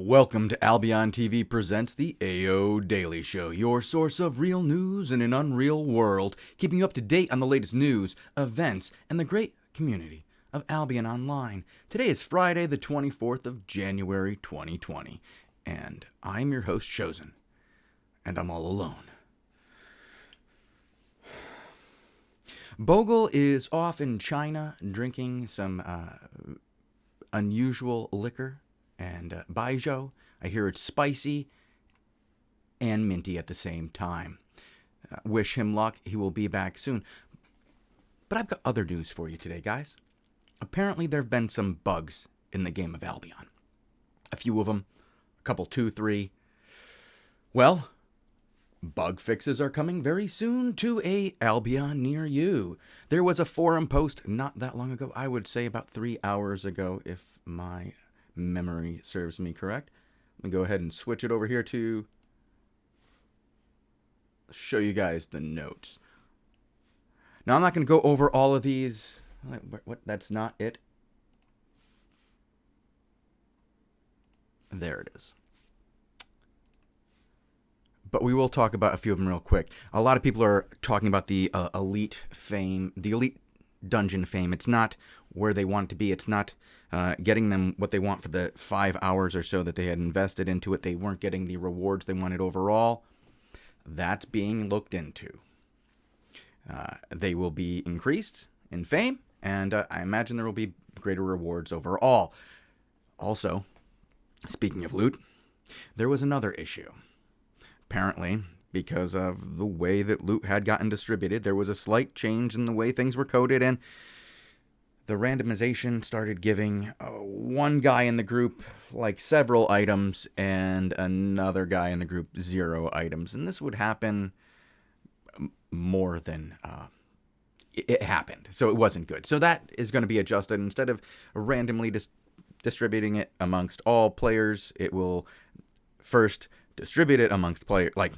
Welcome to Albion TV presents the AO Daily Show, your source of real news in an unreal world, keeping you up to date on the latest news, events, and the great community of Albion Online. Today is Friday, the 24th of January, 2020, and I'm your host, Shozen, and I'm all alone. Bogul is off in China drinking some unusual liquor and baijiu. I hear it's spicy and minty at the same time. Wish him luck. He will be back soon. But I've got other news for you today, guys. Apparently there have been some bugs in the game of Albion. A few of them. A couple, 2, 3. Well, bug fixes are coming very soon to a Albion near you. There was a forum post not that long ago. I would say about 3 hours ago, if my memory serves me correct. Let me go ahead and switch it over here to show you guys the notes. Now, I'm not going to go over all of these. What? That's not it. There it is. But we will talk about a few of them real quick. A lot of people are talking about the elite fame, the elite dungeon fame. It's not where they want it to be. It's not getting them what they want for the 5 hours or so that they had invested into it. They weren't getting the rewards they wanted overall. That's being looked into. They will be increased in fame, and I imagine there will be greater rewards overall. Also, speaking of loot, there was another issue. Apparently, because of the way that loot had gotten distributed, there was a slight change in the way things were coded, and the randomization started giving one guy in the group like several items and another guy in the group 0 items. And this would happen more than it happened. So it wasn't good. So that is going to be adjusted. Instead of randomly distributing it amongst all players, it will first distribute it amongst players, like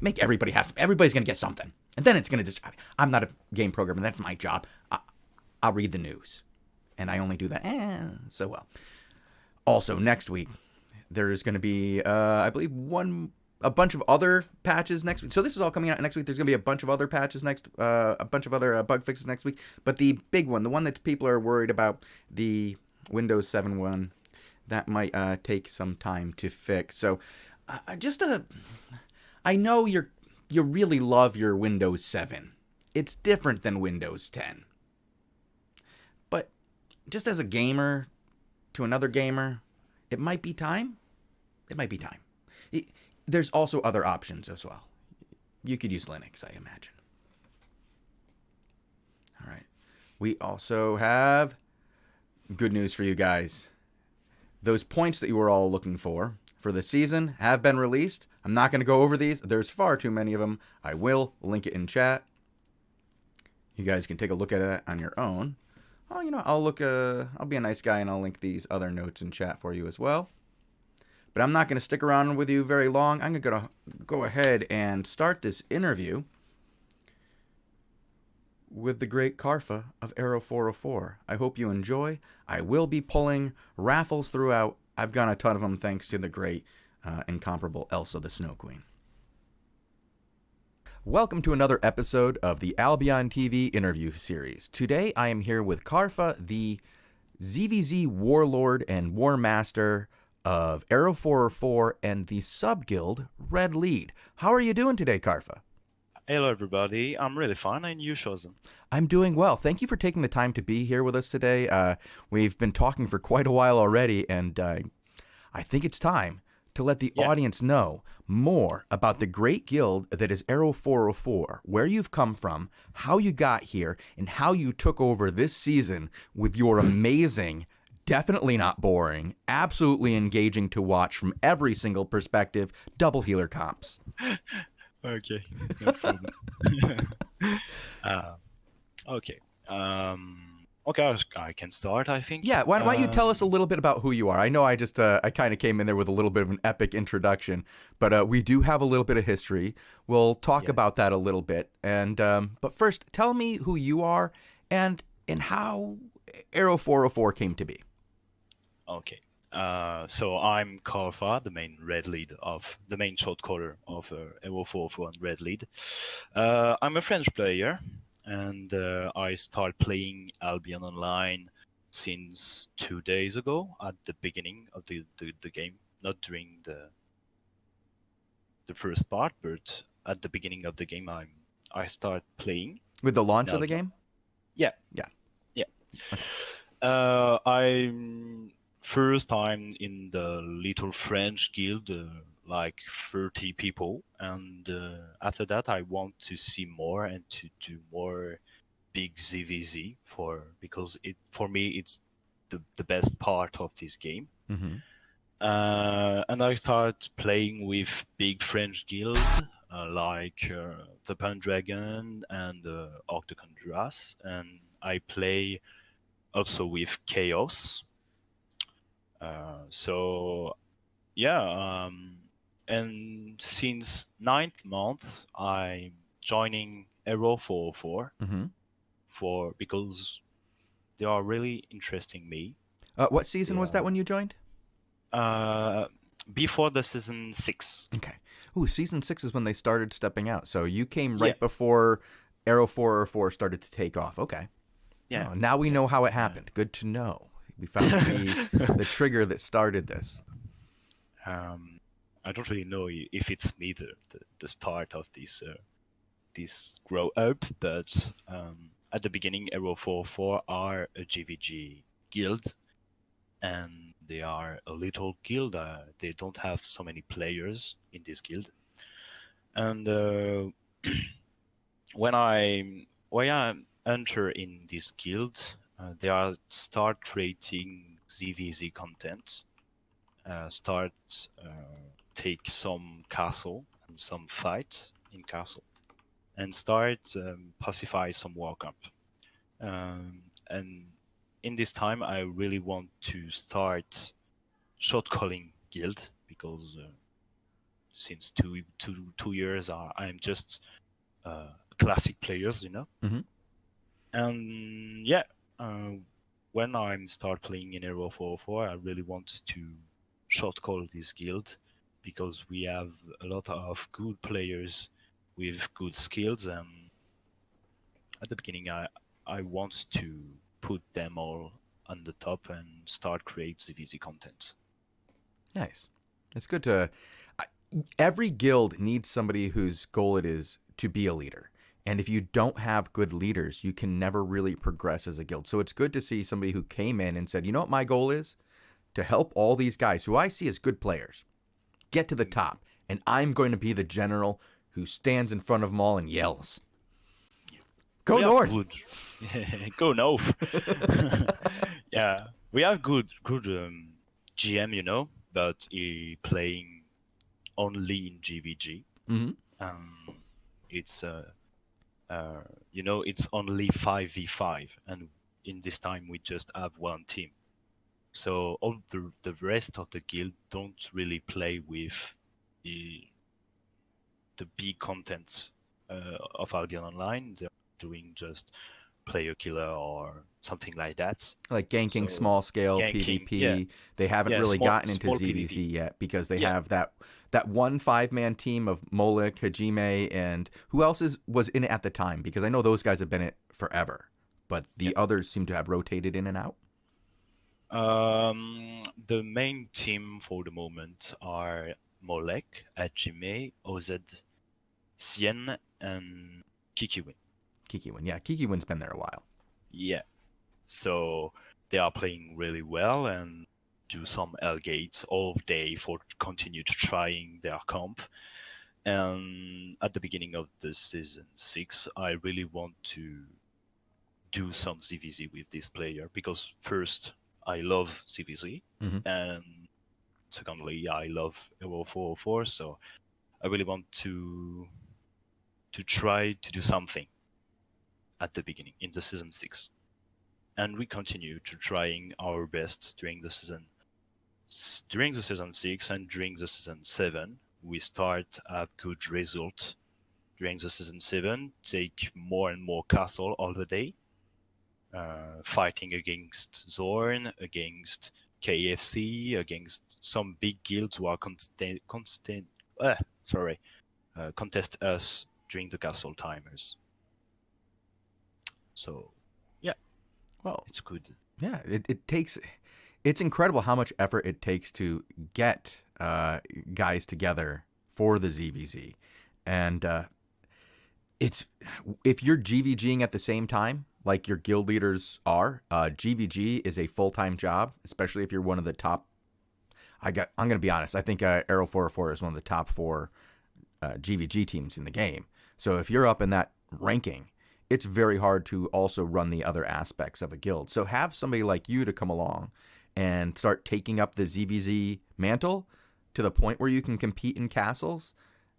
make everybody have to. Everybody's going to get something. And then it's going to just, I'm not a game programmer. That's my job. I'll read the news. And I only do that so well. Also, next week, there is going to be, I believe, a bunch of other patches next week. So this is all coming out next week. There's going to be a bunch of other patches a bunch of other bug fixes next week. But the big one, the one that people are worried about, the Windows 7 one, that might take some time to fix. So I know you really love your Windows 7. It's different than Windows 10. But just as a gamer to another gamer, it might be time. It might be time. There's also other options as well. You could use Linux, I imagine. All right. We also have good news for you guys. Those points that you were all looking for the season have been released. I'm not going to go over these. There's far too many of them. I will link it in chat. You guys can take a look at it on your own. Oh, I'll be a nice guy and I'll link these other notes in chat for you as well. But I'm not going to stick around with you very long. I'm going to go ahead and start this interview with the great Carhfa of Arrow 404. I hope you enjoy. I will be pulling raffles throughout. I've got a ton of them thanks to the great, incomparable Elsa the Snow Queen. Welcome to another episode of the Albion TV interview series. Today I am here with Carhfa, the ZvZ Warlord and War Master of Arrow 404 and the sub-guild Red Lead. How are you doing today, Carhfa? Hello everybody, I'm really fine, and you, Shozen? I'm doing well. Thank you for taking the time to be here with us today. We've been talking for quite a while already, and I think it's time to let the audience know more about the great guild that is Arrow 404, where you've come from, how you got here, and how you took over this season with your amazing, definitely not boring, absolutely engaging to watch from every single perspective, double healer comps. Okay, no problem. Okay. Okay, I can start, I think. Yeah, why don't you tell us a little bit about who you are? I know I kind of came in there with a little bit of an epic introduction, but we do have a little bit of history. We'll talk about that a little bit. And but first, tell me who you are and how Arrow 404 came to be. Okay. So I'm Carhfa, the main shotcaller of Evo 404 and Red Lead. I'm a French player, and I start playing Albion Online since 2 days ago at the beginning of the game, not during the first part, but at the beginning of the game, I start playing With the launch in of the Albion. game? Yeah, Yeah. yeah. Okay. I'm first time in the little French guild, like 30 people, and after that I want to see more and to do more big ZvZ because for me it's the best part of this game. Mm-hmm. And I start playing with big French guild like the Pendragon and Orc de Conduras, and I play also with Chaos. So yeah, and since ninth month, I'm joining Aero 404 Mm-hmm. because they are really interesting me. What season They was that are when you joined? uh, before the season 6. Okay. Ooh, season 6 is when they started stepping out. So you came Yeah, right before Arrow 404 started to take off. Okay. yeah, Oh, now we yeah. know how it happened. Good to know. We found the trigger that started this. um, I don't really know if it's me the start of this grow up, but at the beginning, Aero 404 are a GVG guild, and they are a little guild. They don't have so many players in this guild, and when I enter in this guild, they are start creating ZvZ content, start take some castle and some fight in castle, and start pacify some war camp. And in this time, I really want to start shot calling guild because since 2 years, I'm just classic players. Mm-hmm. And yeah, uh, when I'm start playing in Aero 404, I really want to shot call this guild because we have a lot of good players with good skills, and at the beginning, I want to put them all on the top and start create ZvZ content. Nice. It's good to. Every guild needs somebody whose goal it is to be a leader. And if you don't have good leaders, you can never really progress as a guild. So it's good to see somebody who came in and said, you know what my goal is? To help all these guys who I see as good players get to the top. And I'm going to be the general who stands in front of them all and yells. Go We have north! good, go north. Yeah, we have good GM, but he playing only in GVG. Mm-hmm. Um, it's it's only 5v5, and in this time we just have one team. So all the rest of the guild don't really play with the the big contents of Albion Online. They're doing just player killer or something like that. Like ganking So small scale ganking, yeah, PvP. They haven't yeah, really gotten into small ZVZ PvP, yet because they yeah. have that one 5-man team of Molik, Hajime, and who else was in it at the time? Because I know those guys have been in it forever, but Yeah. the others seem to have rotated in and out. The main team for the moment are Molek, Hajime, OZ, Sien, and Kikiwin. Kikiwin, yeah, Kikiwin's been there a while. Yeah. So they are playing really well and do some L gates all day for continue to trying their comp. And at the beginning of the season 6, I really want to do some ZvZ with this player because first I love ZvZ, Mm-hmm. and secondly I love Evo 404, so I really want to try to do something at the beginning in the season 6. And we continue to trying our best during the season 6, and during the season 7 we start have good result. During the season 7, take more and more castle all the day, fighting against Zorn, against KFC, against some big guilds who are contest us during the castle timers. So, yeah, Well, it's good. yeah, it's incredible how much effort it takes to get guys together for the ZvZ. And it's if you're GVGing at the same time, like your guild leaders are, GVG is a full-time job, especially if you're one of the top. I'm going to be honest. I think Arrow 404 is one of the top 4 GVG teams in the game. So if you're up in that ranking, it's very hard to also run the other aspects of a guild. So have somebody like you to come along and start taking up the ZvZ mantle to the point where you can compete in castles.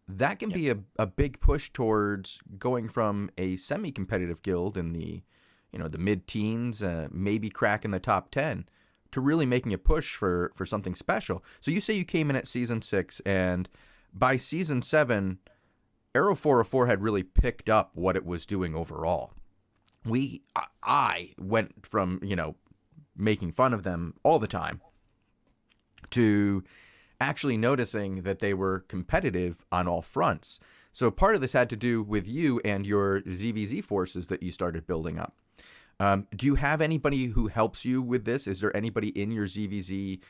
That can be a big push towards going from a semi-competitive guild in the, the mid-teens, maybe cracking the top 10, to really making a push for something special. So you say you came in at season 6, and by season 7, Arrow 404 had really picked up what it was doing overall. I went from, making fun of them all the time to actually noticing that they were competitive on all fronts. So part of this had to do with you and your ZvZ forces that you started building up. Do you have anybody who helps you with this? Is there anybody in your ZvZ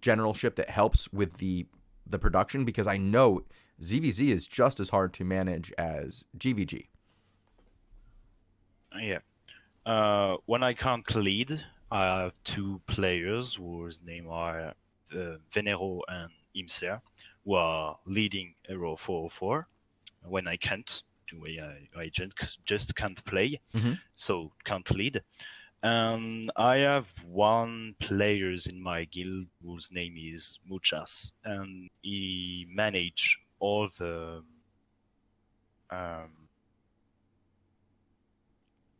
generalship that helps with the production? Because I know ZvZ is just as hard to manage as GVG. Yeah. When I can't lead, I have 2 players whose name are Venero and Imser, who are leading Arrow 404 when I can't. I just can't play, so can't lead. And I have 1 player in my guild whose name is Muchas, and he manage all the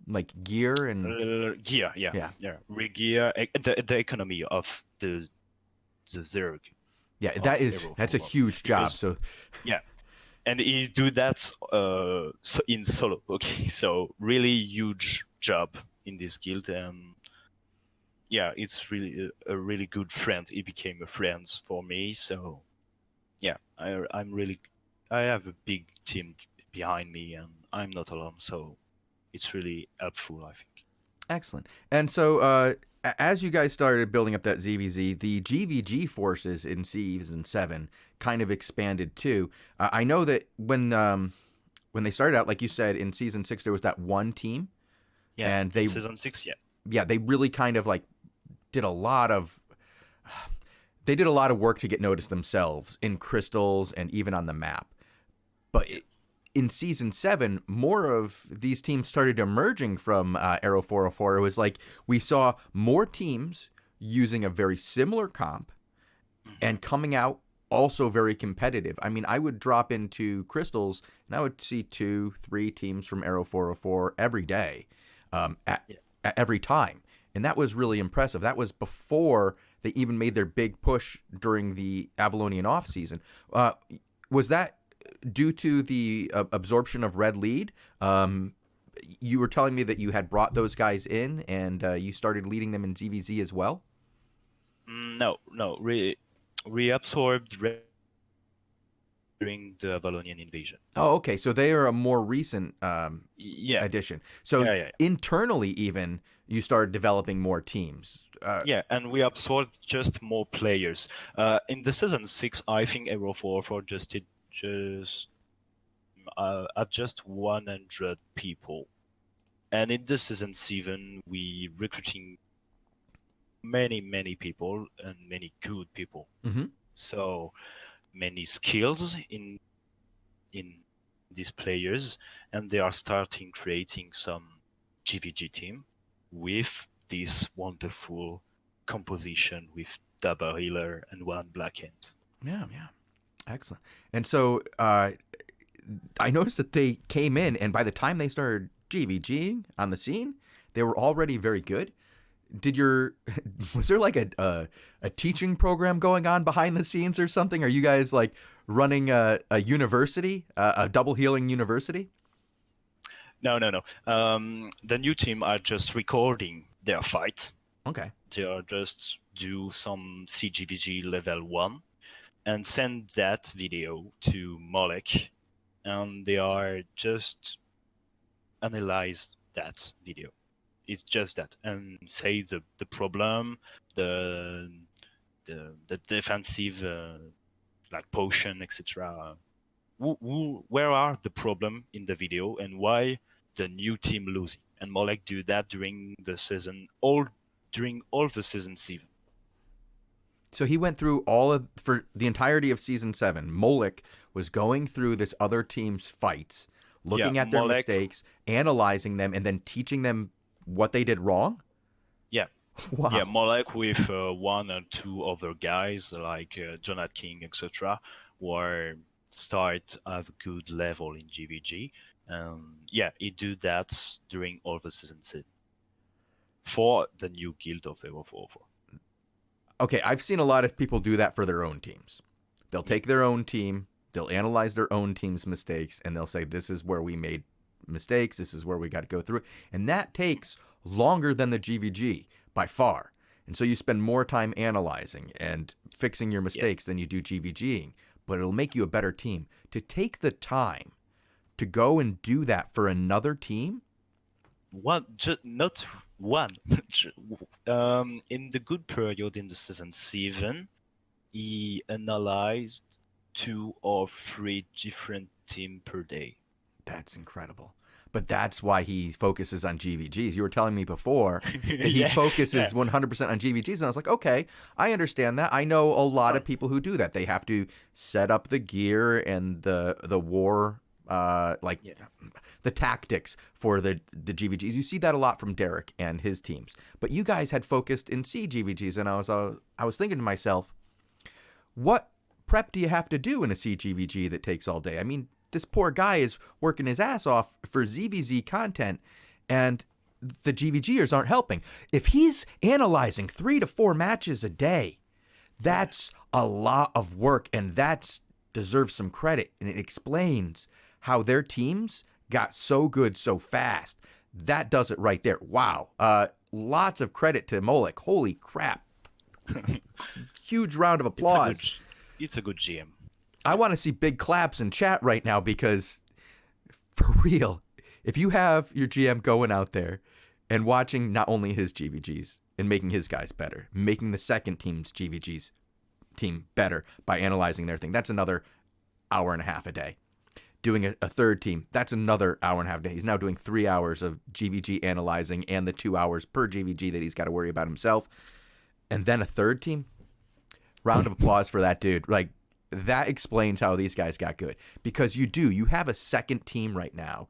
like gear and gear, gear, the economy of the Zerg. Yeah, that's a huge job. So yeah, and he do that in solo. Okay, so really huge job in this guild, and yeah, it's really a really good friend. He became a friend for me. So yeah, I have a big team behind me, and I'm not alone. So it's really helpful, I think. Excellent. And so as you guys started building up that ZvZ, the GVG forces in season 7 kind of expanded too. I know that when they started out, like you said, in season 6 there was that 1 team. Yeah, and season 6, yeah, they really kind of like did a lot of work to get noticed themselves in crystals and even on the map. But in season 7, more of these teams started emerging from Arrow 404. It was like we saw more teams using a very similar comp and coming out also very competitive. I mean, I would drop into crystals and I would see 2-3 teams from Arrow 404 every day, at every time. And that was really impressive. That was before they even made their big push during the Avalonian off season. Was that due to the absorption of Red Lead? You were telling me that you had brought those guys in and you started leading them in ZvZ as well? No. We absorbed Red during the Avalonian invasion. Oh, okay. So they are a more recent addition. So internally even, you started developing more teams. And we absorbed just more players. In the season 6, I think Arrow 404 just 100 people, and in this season 7 we recruiting many people and many good people. So many skills in these players, and they are starting creating some GVG team with this wonderful composition with double healer and 1 black hand. Yeah. Excellent. And so I noticed that they came in, and by the time they started GVGing on the scene, they were already very good. Was there like a teaching program going on behind the scenes or something? Are you guys like running a university, a double healing university? No. The new team are just recording their fight Okay. They are just do some CGVG level 1 and send that video to Molek, and they are just analyze that video. It's just that, and say the problem, the the defensive like potion, etc. Where are the problem in the video, and why the new team losing? And Molek do that during the season, during all the season 7. So he went through for the entirety of season 7. Molek was going through this other team's fights, Yeah, looking at their Molek. mistakes, analyzing them, and then teaching them what they did wrong. Yeah, Wow. yeah, Molek with one or two other guys like Jonathan King, etc., were start have a good level in GVG. Yeah, he do that during all the season 7 for the new guild of Evo 404. Okay, I've seen a lot of people do that for their own teams. They'll take their own team, they'll analyze their own team's mistakes, and they'll say, this is where we made mistakes, this is where we got to go through it. And that takes longer than the GVG by far. And so you spend more time analyzing and fixing your mistakes than you do GVGing, but it'll make you a better team. To take the time to go and do that for another team, Not one. In the good period in the season 7, he analyzed 2 or 3 different teams per day. that's incredible. But that's why he focuses on GVGs. You were telling me before that he focuses 100% on GVGs, and I was like, okay, I understand that. I know a lot of people who do that. They have to set up the gear and the war, the tactics for the GVGs. You see that a lot from Derek and his teams. But you guys had focused in CGVGs, and I was thinking to myself, what prep do you have to do in a CGVG that takes all day? I mean, this poor guy is working his ass off for ZvZ content, and the GVGers aren't helping. If he's analyzing 3 to 4 matches a day, that's a lot of work, and that deserves some credit. And it explains how their teams got so good so fast. That does it right there. Wow. Lots of credit to Molek. Holy crap. Huge round of applause. It's a good GM. I want to see big claps in chat right now, because for real, if you have your GM going out there and watching not only his GVGs and making his guys better, making the second team's GVGs team better by analyzing their thing, that's another hour and a half a day. Doing a third team, that's another hour and a half a day. He's now doing 3 hours of GVG analyzing and the 2 hours per GVG that he's got to worry about himself. And then a third team. Round of applause for that dude. Like, that explains how these guys got good. Because you have a second team right now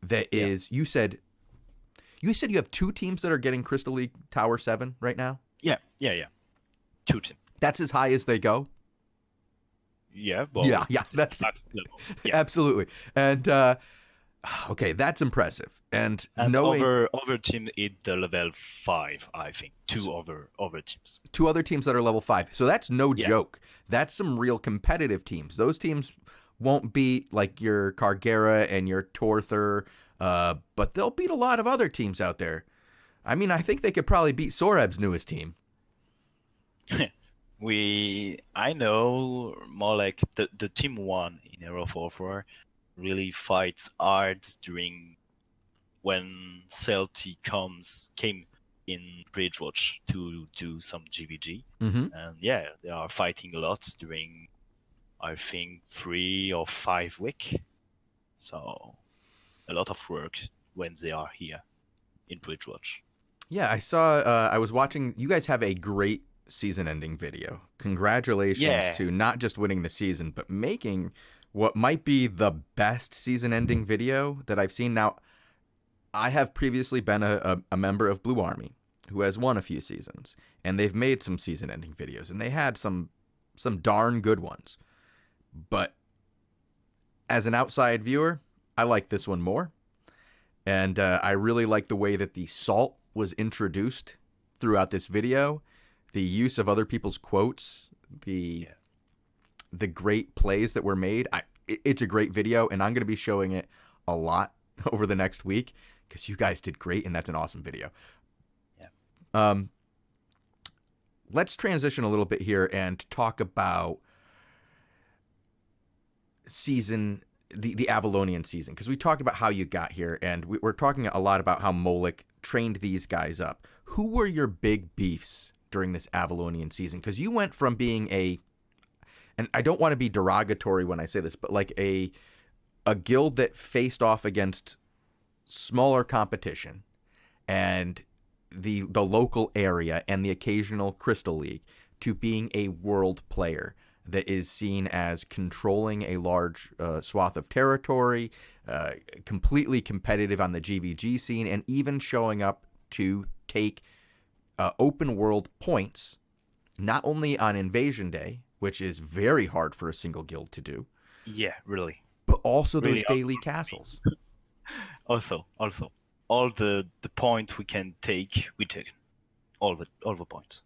that is, you said you have 2 teams that are getting Crystal League Tower 7 right now? Yeah. 2 teams. That's as high as they go? Yeah. Well, yeah, that's absolutely. And okay, that's impressive. And knowing other team hit the level 5, I think. 2 other teams. 2 other teams that are level 5. So that's no joke. That's some real competitive teams. Those teams won't beat like your Carhfa and your Torthur, but they'll beat a lot of other teams out there. I mean, I think they could probably beat Soreb's newest team. I know more like the team 1 in Hero 4 really fights hard during when Celtic came in Bridgewatch to do some GVG. Mm-hmm. And they are fighting a lot during, I think, 3 or 5 weeks. So a lot of work when they are here in Bridgewatch. Yeah, I saw, I was watching, you guys have a great season-ending video. Congratulations to not just winning the season, but making what might be the best season-ending video that I've seen. Now, I have previously been a member of Blue Army, who has won a few seasons, and they've made some season-ending videos, and they had some darn good ones. But as an outside viewer, I like this one more, and I really like the way that the salt was introduced throughout this video. The use of other people's quotes, the great plays that were made. It's a great video, and I'm going to be showing it a lot over the next week because you guys did great, and that's an awesome video. Yeah. let's transition a little bit here and talk about the Avalonian season, because we talked about how you got here, and we're talking a lot about how Molik trained these guys up. Who were your big beefs during this Avalonian season? Because you went from being and I don't want to be derogatory when I say this, but like a guild that faced off against smaller competition and the local area and the occasional Crystal League, to being a world player that is seen as controlling a large swath of territory, completely competitive on the GVG scene, and even showing up to take open world points, not only on Invasion Day, which is very hard for a single guild to do, Yeah, really. but also Really those daily castles. Also, all the point we can take, we take all the points.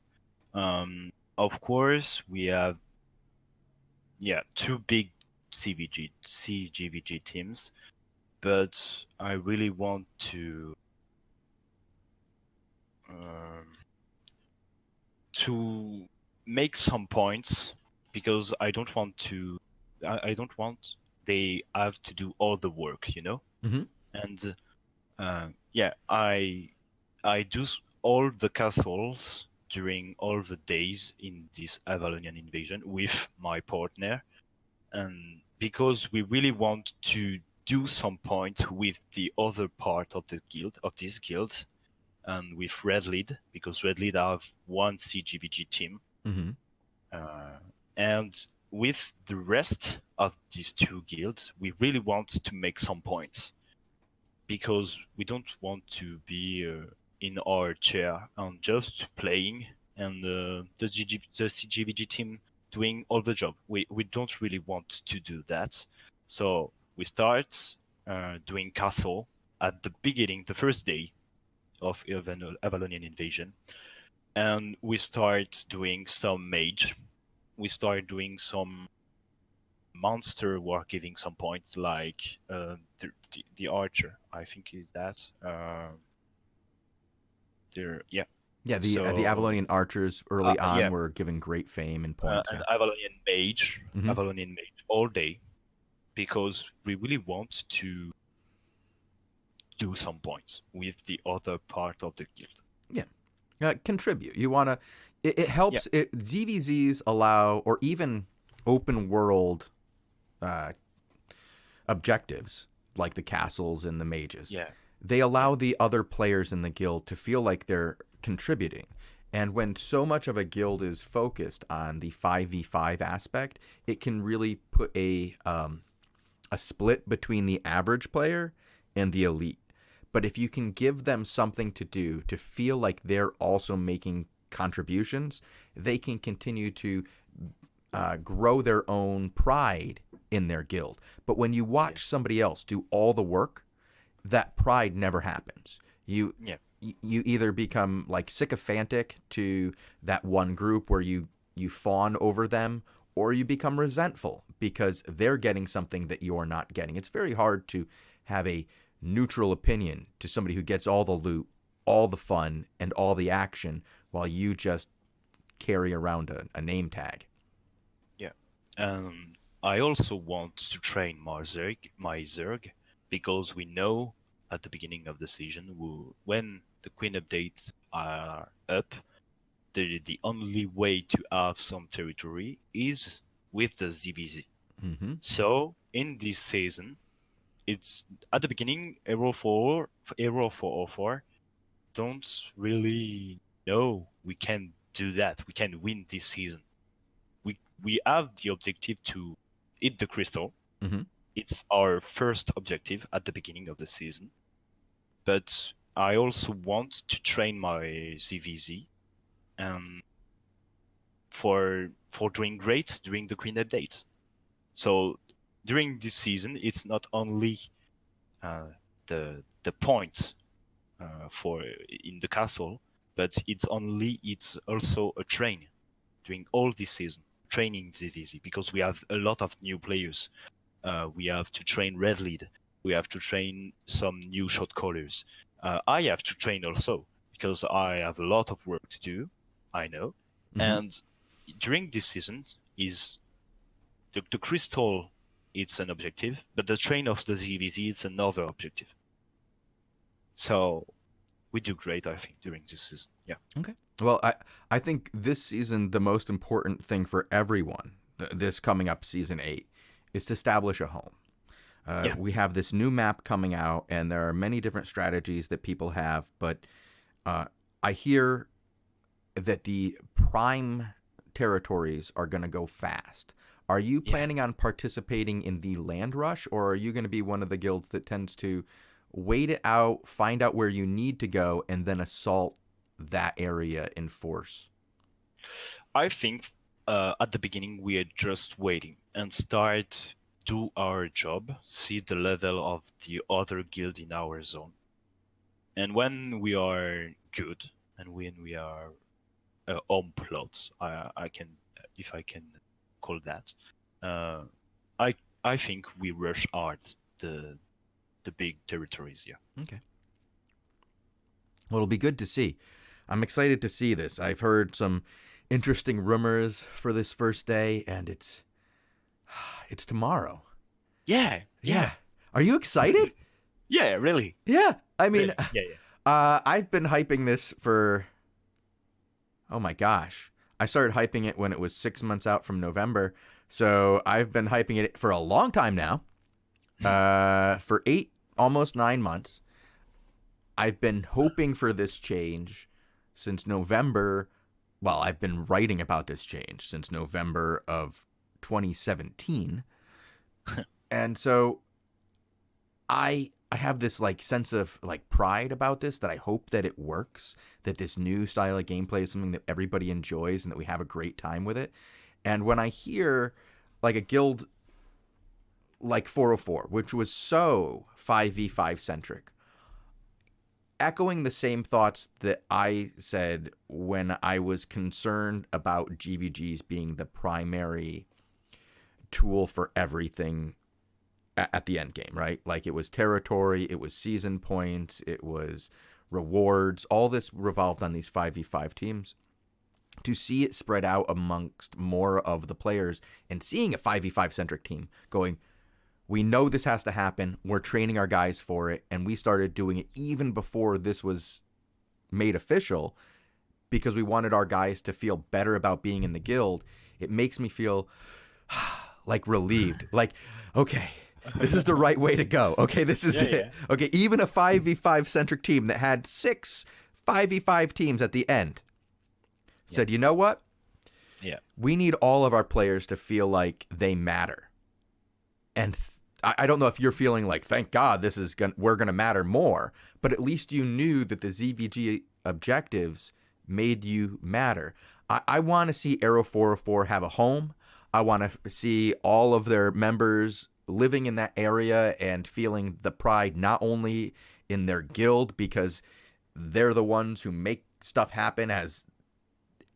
Of course, we have two big CGVG teams, but I really want to make some points, because I don't want they have to do all the work, Mm-hmm. And I do all the castles during all the days in this Avalonian invasion with my partner, and because we really want to do some point with the other part of this guild, and with Red Lead, because Red Lead have one CGVG team, Mm-hmm. and with the rest of these two guilds, we really want to make some points, because we don't want to be in our chair and just playing, and the CGVG team doing all the job. We don't really want to do that. So we start doing castle at the beginning, the first day of Avalonian invasion, and we start doing some mage. We start doing some monster who are giving some points, like the archer, I think is that. Yeah. Yeah, the So Avalonian archers early on yeah, were given great fame and points. and Yeah. Mm-hmm. Avalonian mage all day, because we really want to do some points with the other part of the guild. Contribute. You want to. It helps. ZvZs allow, or even open world objectives like the castles and the mages. Yeah. They allow the other players in the guild to feel like they're contributing. And when so much of a guild is focused on the 5v5 aspect, it can really put a split between the average player and the elite. But if you can give them something to do to feel like they're also making contributions, they can continue to grow their own pride in their guild. But when you watch somebody else do all the work, that pride never happens. You either become like sycophantic to that one group where you fawn over them, or you become resentful because they're getting something that you're not getting. It's very hard to have a neutral opinion to somebody who gets all the loot, all the fun, and all the action, while you just carry around a name tag. Yeah. I also want to train my Zerg, because we know at the beginning of the season, when the Queen updates are up, the only way to have some territory is with the ZvZ. Mm-hmm. So in this season, it's at the beginning, Hero 404 don't really know we can do that. We can win this season. We have the objective to hit the crystal. Mm-hmm. It's our first objective at the beginning of the season. But I also want to train my ZvZ for doing great during the Queen update. So during this season, it's not only the points for in the castle, but it's also a train during all this season, training ZvZ, because we have a lot of new players. We have to train Red Lead. We have to train some new Shotcallers. I have to train also, because I have a lot of work to do, I know. And during this season is the crystal, it's an objective, but the train of the ZvZ is another objective. So we do great, I think, during this season. Yeah. Okay. Well, I think this season the most important thing for everyone, this coming up season 8, is to establish a home. We have this new map coming out, and there are many different strategies that people have, but I hear that the prime territories are going to go fast. Are you planning on participating in the land rush, or are you going to be one of the guilds that tends to wait it out, find out where you need to go, and then assault that area in force? I think at the beginning we are just waiting and start do our job, see the level of the other guild in our zone. And when we are good and when we are on plots, I can, if I can call that, I think we rush hard the big territories. Yeah. Okay. Well, it'll be good to see. I'm excited to see this. I've heard some interesting rumors for this first day, and it's tomorrow. Yeah. Are you excited? Yeah, really. Yeah. I mean, really? I've been hyping this for, oh my gosh. I started hyping it when it was 6 months out from November. So I've been hyping it for a long time now. For 8, almost 9 months. I've been hoping for this change since November. Well, I've been writing about this change since November of 2017. And so I have this like sense of like pride about this, that I hope that it works, that this new style of gameplay is something that everybody enjoys and that we have a great time with it. And when I hear like a guild like 404, which was so 5v5 centric, echoing the same thoughts that I said when I was concerned about GVGs being the primary tool for everything at the end game, right? Like it was territory, it was season points, it was rewards, all this revolved on these 5v5 teams. To see it spread out amongst more of the players and seeing a 5v5 centric team going, we know this has to happen, we're training our guys for it, and we started doing it even before this was made official because we wanted our guys to feel better about being in the guild. It makes me feel like relieved. Like, okay, this is the right way to go. Okay, this is it. Yeah. Okay, even a 5v5 centric team that had 6 5v5 teams at the end said, you know what? Yeah. We need all of our players to feel like they matter. And I don't know if you're feeling like, thank God we're going to matter more, but at least you knew that the ZvG objectives made you matter. I want to see Arrow 404 have a home. I want to see all of their members living in that area and feeling the pride not only in their guild because they're the ones who make stuff happen, as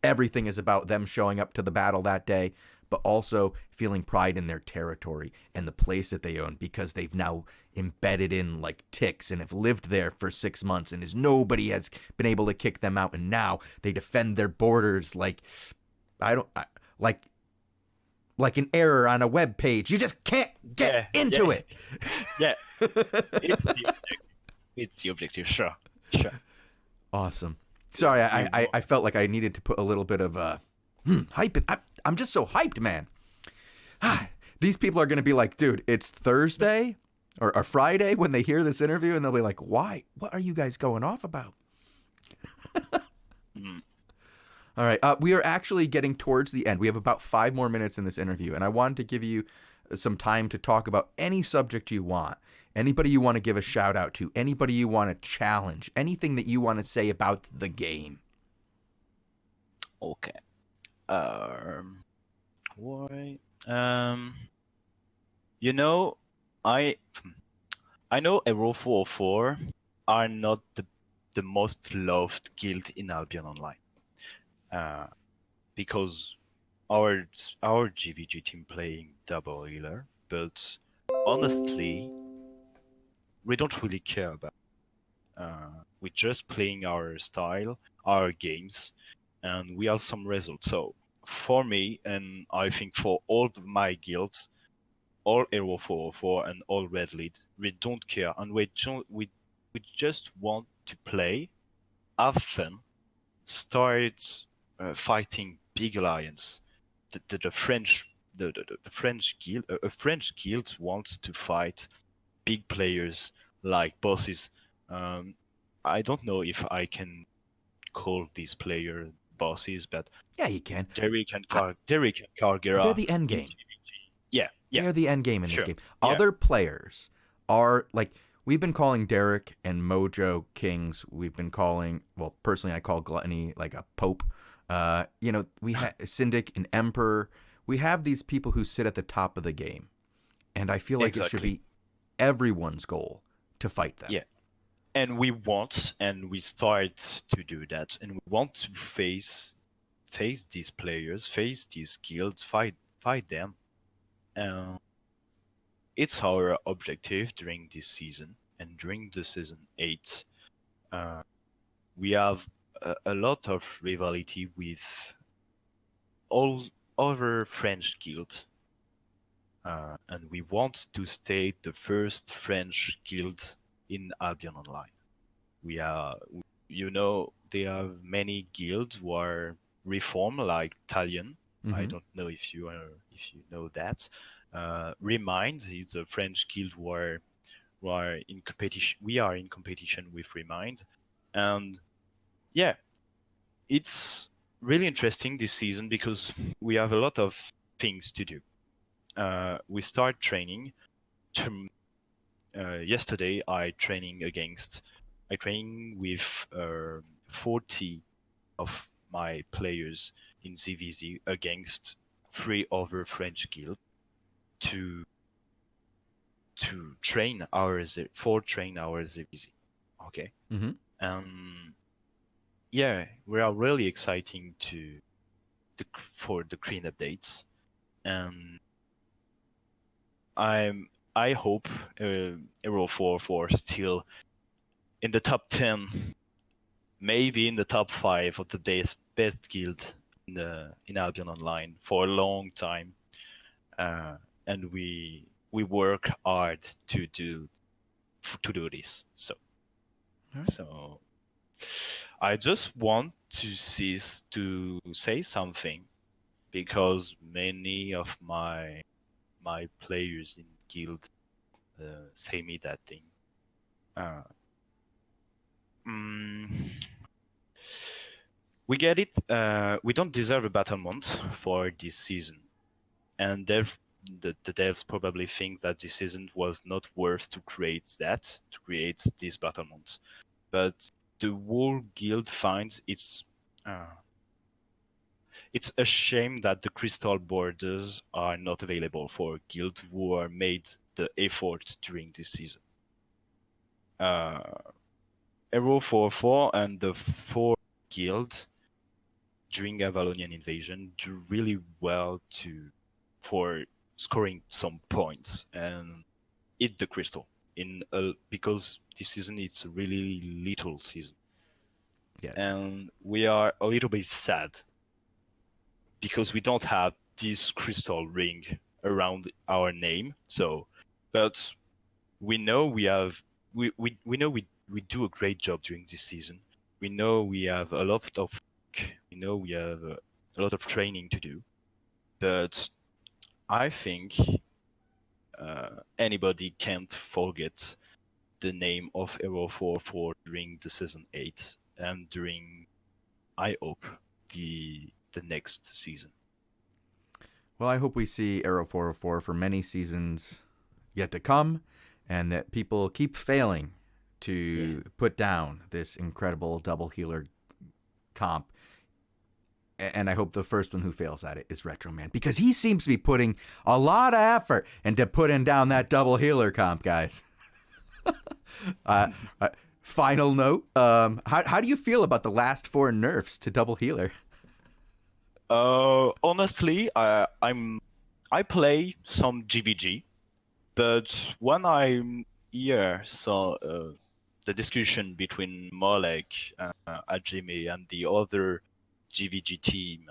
everything is about them showing up to the battle that day, but also feeling pride in their territory and the place that they own because they've now embedded in like ticks and have lived there for 6 months and nobody has been able to kick them out, and now they defend their borders like like an error on a web page. You just can't get into it. Yeah. It's the objective. Sure. Awesome. Sorry, I felt like I needed to put a little bit of hype in. I'm just so hyped, man. These people are going to be like, dude, it's Thursday or Friday when they hear this interview, and they'll be like, why? What are you guys going off about? All right. We are actually getting towards the end. We have about 5 more minutes in this interview, and I wanted to give you some time to talk about any subject you want. Anybody you want to give a shout out to, anybody you want to challenge, anything that you want to say about the game. Okay. Why? You know, I know Arrow 404 are not the most loved guild in Albion Online. Because our GVG team playing double healer, but honestly, we don't really care about. We're just playing our style, our games, and we have some results. So for me, and I think for all of my guilds, all Hero 404 and all Red Lead, we don't care, and we just want to play, have fun, start fighting big alliance. The French the French guild, a French guild wants to fight big players like bosses. Um, I don't know if I can call these player bosses, but Yeah, you can. Derek and They're Cargera the end in game. GVG. Yeah, yeah, They're the end game in this sure. game. Yeah, Other players are like we've been calling Derek and Mojo kings. We've been calling, well, personally, I call Gluttony like a pope. We have Syndic and Emperor. We have these people who sit at the top of the game, and I feel like it should exactly. be everyone's goal to fight them. Yeah, and we start to do that, and we want to face these players, face these guilds, fight them. Um, it's our objective during this season, and during the season 8, we have a lot of rivalry with all other French guilds, and we want to stay the first French guild in Albion Online. We are, there are many guilds who are reformed, like Talion. I Mm-hmm. don't know if you know that. Remind is a French guild who are in competition. We are in competition with Remind, and yeah, it's really interesting this season because we have a lot of things to do. We start training. Yesterday, I training with 40 of my players in ZvZ against 3 other French guilds to train our ZvZ. Okay, Mm-hmm. yeah, we are really exciting for the green updates, and I hope Hero 4 still in the top 10, maybe in the top 5 of the best guild in Albion Online for a long time, and we work hard to do this. So All right. so I just want to say something because many of my players in guild say me that thing. Uh, mm, we get it. We don't deserve a battle month for this season, and the devs probably think that this season was not worth to create this battle month. But the whole guild finds it's a shame that the crystal borders are not available for guild who are made the effort during this season. Hero 4 and the 4 guild during Avalonian invasion do really well for scoring some points and hit the crystal because this season it's a really little season, Yeah. and we are a little bit sad because we don't have this crystal ring around our name. So, but we know we know we do a great job during this season. We know we have a lot of we have a lot of training to do, but I think anybody can't forget the name of Hero 4 during the season 8 and during, I hope, the next season. Well, I hope we see Arrow 404 for many seasons yet to come, and that people keep failing to put down this incredible double healer comp. And I hope the first one who fails at it is Retro Man, because he seems to be putting a lot of effort into putting down that double healer comp, guys. uh, Final note: how do you feel about the last 4 nerfs to double healer? Honestly, I play some GVG, but when I hear the discussion between Molek, Ajimi, and the other GVG team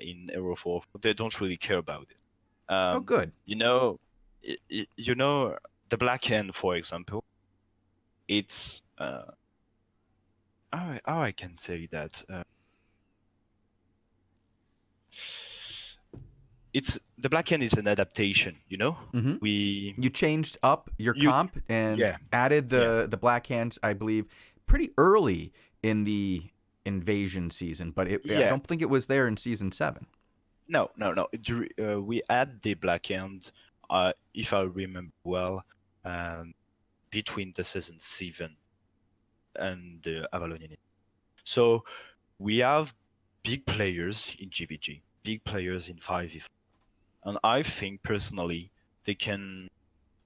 in Hero 4. They don't really care about it. Oh, good. You know, you know the Black Hand, for example. It's how I can say that. It's the Black Hand is an adaptation. You know, Mm-hmm. we You changed up your you comp and yeah added yeah the Black Hands, I believe, pretty early in the invasion season, but I yeah don't think it was there in season 7. no. We add the Black Hand, if I remember well, um, between the season 7 and the Avalonian. So we have big players in GVG, big players in 5v, and I think personally they can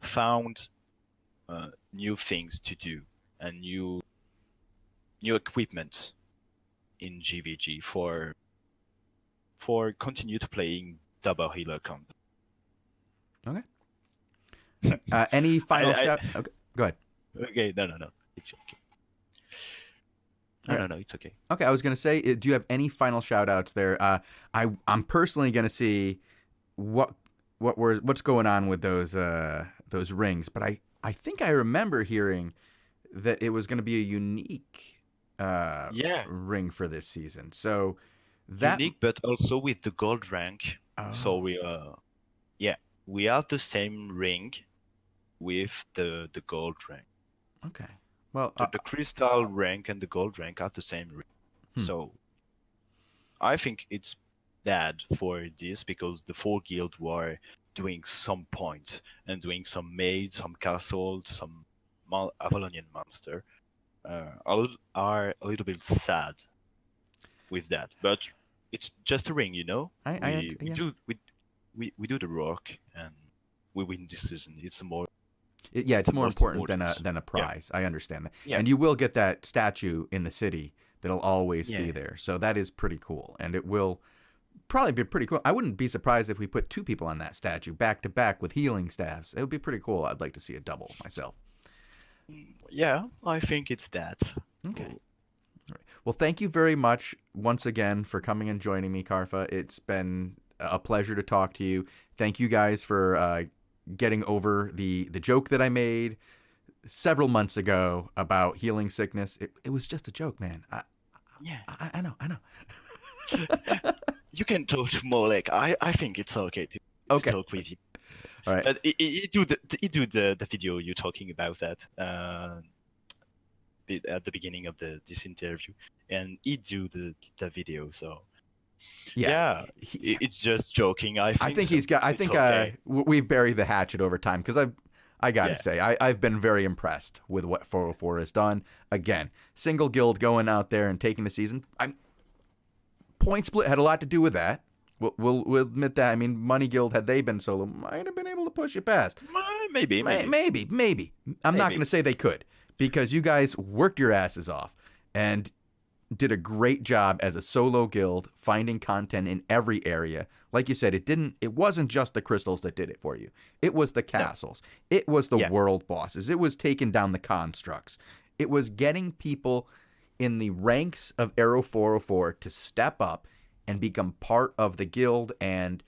found new things to do and new equipment in GVG for continued playing double healer comp. Okay. Any final I shout? Okay, go ahead. okay, no, it's okay. All right. No, it's okay. Okay, I was gonna say, do you have any final shout outs there? I'm personally gonna see what's going on with those rings, but I think I remember hearing that it was gonna be a unique Yeah, ring for this season. So that unique, but also with the gold rank. So oh, we have the same ring with the gold rank. okay. Well, The crystal rank and the gold rank are the same ring. hmm, So I think it's bad for this because the 4 guild were doing some points and doing some maid, some castle, some Avalonian monster are a little bit sad with that. But it's just a ring, you know. We yeah. do we do the work and we win this season. Yeah, It's it's the more most important important. than a Yeah, prize. I understand that, yeah, and you will get that statue in the city that'll always be yeah. there. So that is pretty cool, and it will probably be pretty cool. I wouldn't be surprised if we put 2 people on that statue back to back with healing staffs. It would be pretty cool. I'd like to see a double myself. Yeah, I think it's that. Okay. All right. Well, thank you very much once again for coming and joining me, Carhfa. It's been a pleasure to talk to you. Thank you guys for getting over the joke that I made several months ago about healing sickness. It was just a joke, man. Yeah. I know. You can talk more like I think it's okay to Okay. talk with you. All right. But you do the video you're talking about that at the beginning of this interview, and he do the video. So yeah, it's just joking. I think think so. he's got. I It's think okay. we've buried the hatchet over time because I gotta Yeah. say I've been very impressed with what 404 has done. Again, single guild going out there and taking the season. Point split had a lot to do with that. We'll admit that. I mean, Money Guild, had they been solo, might have been able to push it past. Maybe. Maybe. I'm not going to say they could because you guys worked your asses off and did a great job as a solo guild, finding content in every area. Like you said, it wasn't just the crystals that did it for you. It was the castles. It was the world bosses. It was taking down the constructs. It was getting people in the ranks of Arrow 404 to step up and become part of the guild and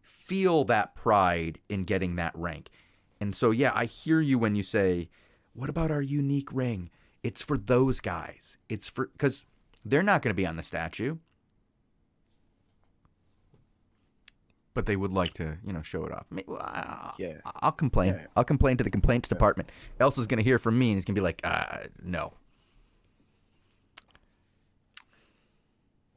feel that pride in getting that rank. And so, yeah, I hear you when you say, what about our unique ring? It's for those guys. It's for, because they're not going to be on the statue. But they would like to, show it off. I'll complain. Yeah. I'll complain to the complaints department. Elsa's going to hear from me and he's going to be like, no.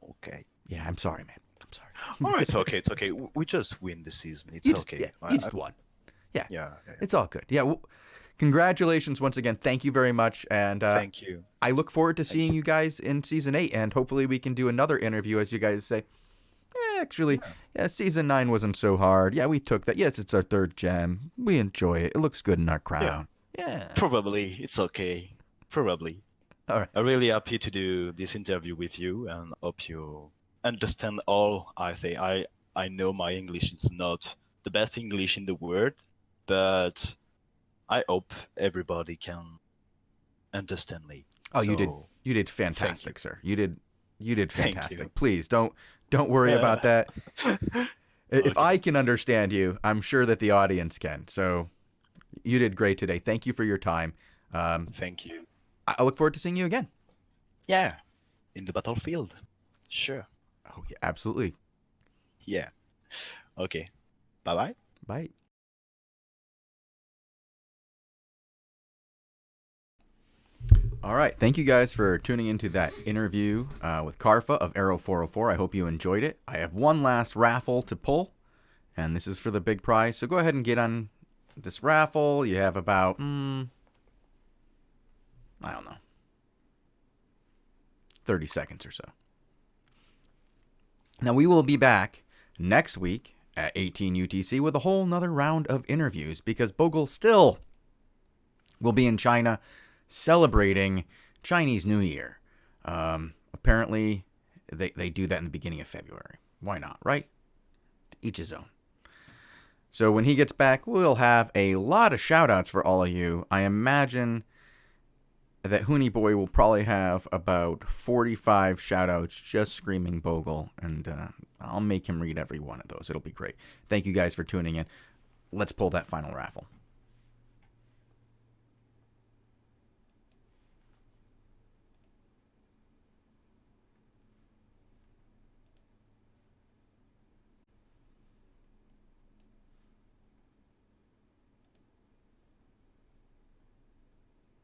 Okay. Yeah, I'm sorry, man. I'm sorry. Oh, it's okay. It's okay. We just win the season. It's okay. You just won. Yeah. Yeah. It's all good. Yeah. Well, congratulations once again. Thank you very much. And Thank you. I look forward to seeing you guys in season 8. And hopefully we can do another interview as you guys say, actually, season 9 wasn't so hard. Yeah, we took that. Yes, it's our 3rd gem. We enjoy it. It looks good in our crown. Yeah. Probably. It's okay. Probably. All right. I'm really happy to do this interview with you and hope you understand all I say. I know my English is not the best English in the world, but I hope everybody can understand me. Oh, you did fantastic, sir. You did You did Thank fantastic. you. Please don't worry about that. If Okay. I can understand you, I'm sure that the audience can. So you did great today. Thank you for your time. Thank you. I look forward to seeing you again. Yeah, in the battlefield. Sure. Oh, yeah, absolutely. Yeah. Okay. Bye-bye. Bye. All right. Thank you guys for tuning into that interview with Carhfa of Arrow 404. I hope you enjoyed it. I have one last raffle to pull, and this is for the big prize. So go ahead and get on this raffle. You have about, I don't know, 30 seconds or so. Now, we will be back next week at 18 UTC with a whole nother round of interviews because Bogul still will be in China celebrating Chinese New Year. Apparently, they do that in the beginning of February. Why not, right? Each his own. So when he gets back, we'll have a lot of shout-outs for all of you. I imagine that Hoonie Boy will probably have about 45 shout-outs just screaming Bogul, and I'll make him read every one of those. It'll be great. Thank you guys for tuning in. Let's pull that final raffle.